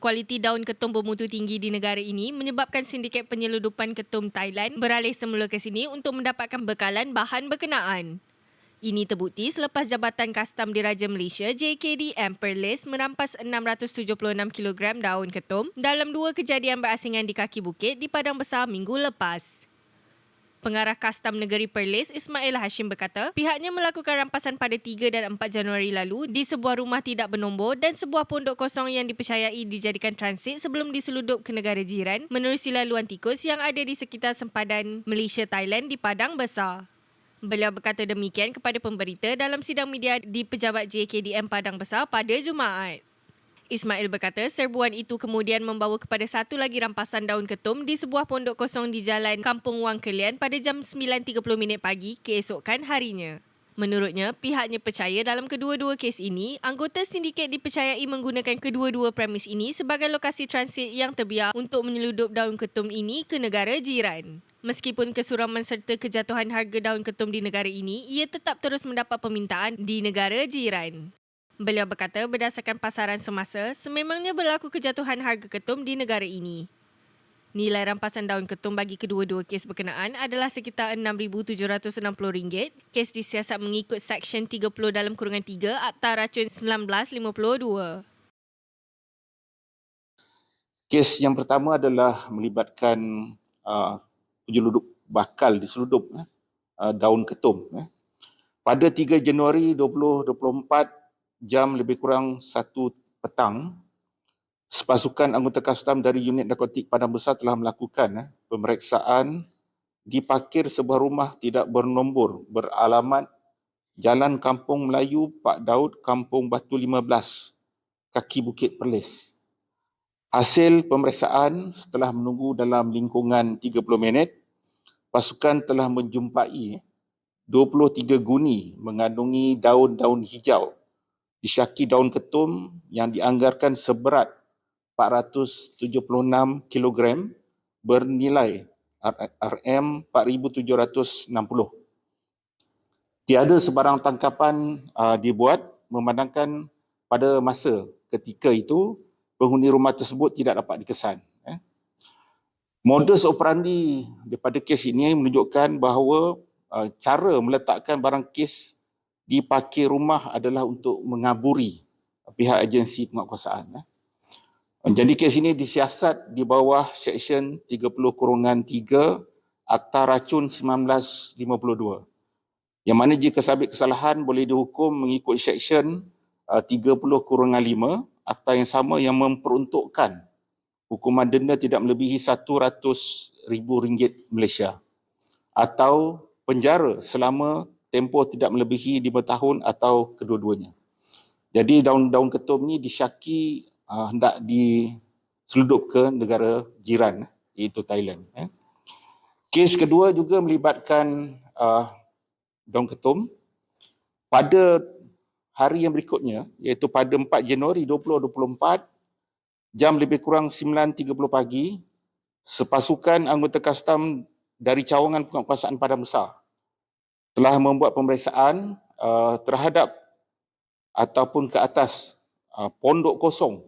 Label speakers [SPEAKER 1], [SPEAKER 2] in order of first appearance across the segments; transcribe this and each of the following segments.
[SPEAKER 1] Kualiti daun ketum bermutu tinggi di negara ini menyebabkan sindiket penyeludupan ketum Thailand beralih semula ke sini untuk mendapatkan bekalan bahan berkenaan. Ini terbukti selepas Jabatan Kastam Diraja Malaysia JKDM Perlis merampas 676 kg daun ketum dalam dua kejadian berasingan di kaki bukit di Padang Besar minggu lepas. Pengarah Kastam Negeri Perlis, Ismail Hashim berkata, pihaknya melakukan rampasan pada 3 dan 4 Januari lalu di sebuah rumah tidak bernombor dan sebuah pondok kosong yang dipercayai dijadikan transit sebelum diseludup ke negara jiran menerusi laluan tikus yang ada di sekitar sempadan Malaysia-Thailand di Padang Besar. Beliau berkata demikian kepada pemberita dalam sidang media di Pejabat JKDM Padang Besar pada Jumaat. Ismail berkata serbuan itu kemudian membawa kepada satu lagi rampasan daun ketum di sebuah pondok kosong di Jalan Kampung Wang Kelian pada jam 9.30 pagi keesokan harinya. Menurutnya, pihaknya percaya dalam kedua-dua kes ini, anggota sindiket dipercayai menggunakan kedua-dua premis ini sebagai lokasi transit yang terbiar untuk menyeludup daun ketum ini ke negara jiran. Meskipun kesuraman serta kejatuhan harga daun ketum di negara ini, ia tetap terus mendapat permintaan di negara jiran. Beliau berkata berdasarkan pasaran semasa, sememangnya berlaku kejatuhan harga ketum di negara ini. Nilai rampasan daun ketum bagi kedua-dua kes berkenaan adalah sekitar RM6,760. Kes disiasat mengikut Seksyen 30 dalam kurungan 3 Akta Racun 1952.
[SPEAKER 2] Kes yang pertama adalah melibatkan penyeludup bakal diseludup daun ketum. Pada 3 Januari 2024, jam lebih kurang 1 petang, sepasukan anggota kastam dari Unit Narkotik Padang Besar telah melakukan pemeriksaan di parkir sebuah rumah tidak bernombor beralamat Jalan Kampung Melayu Pak Daud, Kampung Batu 15, kaki Bukit Perlis. Hasil pemeriksaan setelah menunggu dalam lingkungan 30 minit, pasukan telah menjumpai 23 guni mengandungi daun-daun hijau disyaki daun ketum yang dianggarkan seberat 476 kg bernilai RM4,760. Tiada sebarang tangkapan dibuat memandangkan pada masa ketika itu penghuni rumah tersebut tidak dapat dikesan. Modus operandi daripada kes ini menunjukkan bahawa cara meletakkan barang kes di parkir rumah adalah untuk mengaburi pihak agensi penguatkuasaan. Jadi kes ini disiasat di bawah Seksyen 30/3 Akta Racun 1952. Yang mana jika sabit kesalahan boleh dihukum mengikut Seksyen 30/5 Akta yang sama yang memperuntukkan hukuman denda tidak melebihi RM100,000 Malaysia atau penjara selama tempoh tidak melebihi 5 tahun atau kedua-duanya. Jadi daun-daun ketum ni disyaki hendak diseludup ke negara jiran iaitu Thailand. Kes kedua juga melibatkan daun ketum. Pada hari yang berikutnya iaitu pada 4 Januari 2024 jam lebih kurang 9.30 pagi, sepasukan anggota kastam dari cawangan penguatkuasaan Padang Besar telah membuat pemeriksaan terhadap ataupun ke atas pondok kosong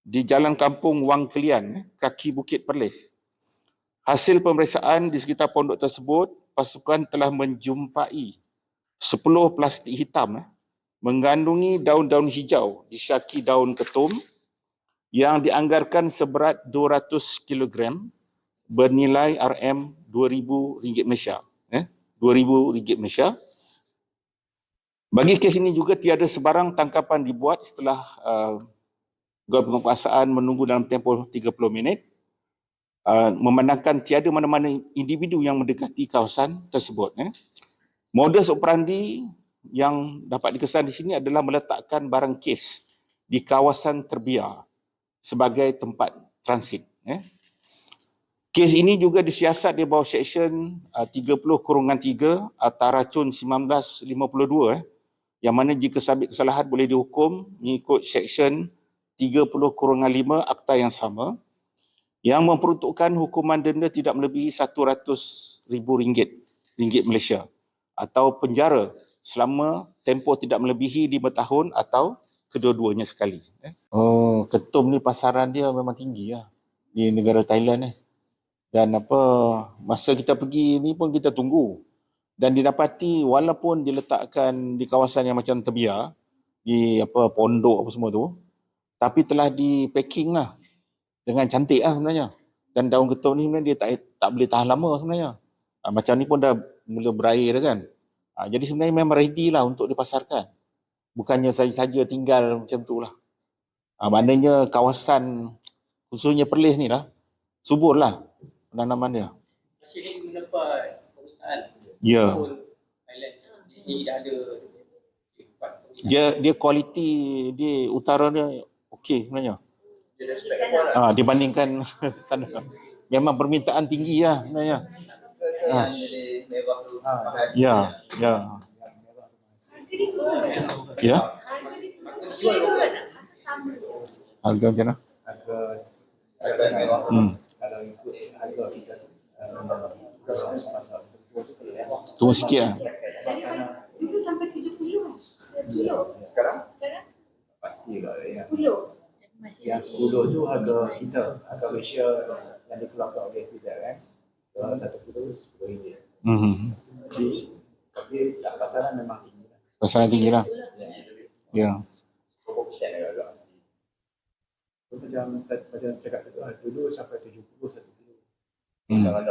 [SPEAKER 2] di Jalan Kampung Wang Kelian, kaki Bukit Perlis. Hasil pemeriksaan di sekitar pondok tersebut, pasukan telah menjumpai 10 plastik hitam mengandungi daun-daun hijau disyaki daun ketum yang dianggarkan seberat 200 kg bernilai RM2,000 Malaysia. RM2,000 Malaysia. Bagi kes ini juga tiada sebarang tangkapan dibuat setelah gabungan penguatkuasaan menunggu dalam tempoh 30 minit, memandangkan tiada mana-mana individu yang mendekati kawasan tersebut. Modus operandi yang dapat dikesan di sini adalah meletakkan barang kes di kawasan terbiar sebagai tempat transit. Kes ini juga disiasat di bawah Seksyen 30/3 Akta Racun 1952 yang mana jika sabit kesalahan boleh dihukum mengikut Seksyen 30/5 Akta yang sama yang memperuntukkan hukuman denda tidak melebihi RM100,000 Malaysia atau penjara selama tempoh tidak melebihi 5 tahun atau kedua-duanya sekali. Oh, ketum ni pasaran dia memang tinggi lah di negara Thailand ni. Dan masa kita pergi ni pun kita tunggu. Dan didapati walaupun diletakkan di kawasan yang macam terbiar, di pondok apa semua tu, tapi telah di packing lah dengan cantik lah sebenarnya. Dan daun ketum ni sebenarnya dia tak boleh tahan lama sebenarnya. Macam ni pun dah mula berair dah kan. Jadi sebenarnya memang ready lah untuk dipasarkan. Bukannya saja tinggal macam tu lah. Maknanya kawasan khususnya Perlis ni lah subur lah penanaman dia.
[SPEAKER 3] Masih mendapat permintaan.
[SPEAKER 2] Ya.
[SPEAKER 3] Thailand di sini dah ada.
[SPEAKER 2] Dia kualiti di utara dia okey sebenarnya.
[SPEAKER 3] Dia respect
[SPEAKER 2] dibandingkan sana. Memang permintaan tinggi lah sebenarnya. Ya. Harga macam mana?
[SPEAKER 4] Harga mewah. Kalau ikut harga kita
[SPEAKER 2] Turun sikit lah.
[SPEAKER 5] Dulu sampai 70 sekilo.
[SPEAKER 4] Sekarang?
[SPEAKER 5] Sekarang
[SPEAKER 4] pastilah ya.
[SPEAKER 5] 10.
[SPEAKER 4] Yang 10 tu harga kita, harga Malaysia yang dikeluarkan oleh kita kan. Kalau 1 kilo RM10. Tapi tak pasaran memang tinggi lah.
[SPEAKER 2] Pasaran tinggi lah. Ya.
[SPEAKER 4] Berapa persen agak-agak. Macam cakap tu, dulu sampai 70 1 kilo. Sekarang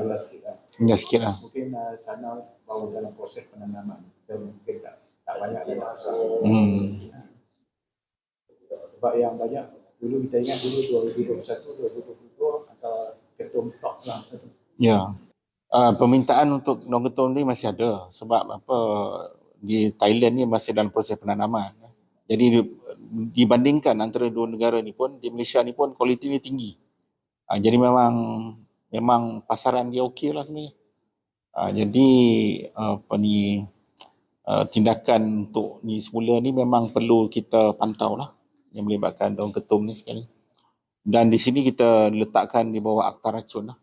[SPEAKER 4] dah sikit lah.
[SPEAKER 2] Tinggal sikit lah.
[SPEAKER 4] Mungkin sana baru dalam proses penanaman dan mungkin tak banyak dalam pasar. Sebab yang banyak dulu kita ingat dulu 2021, 2022 antara ketum top lah.
[SPEAKER 2] Ya. Permintaan untuk daun ketum ni masih ada sebab di Thailand ni masih dalam proses penanaman. Jadi dibandingkan antara dua negara ni pun, di Malaysia ni pun kualiti ni tinggi. Jadi memang pasaran dia okey lah sebenarnya. Jadi tindakan untuk ni semula ni memang perlu kita pantau lah yang melibatkan daun ketum ni sekali. Dan di sini kita letakkan di bawah akta racun lah.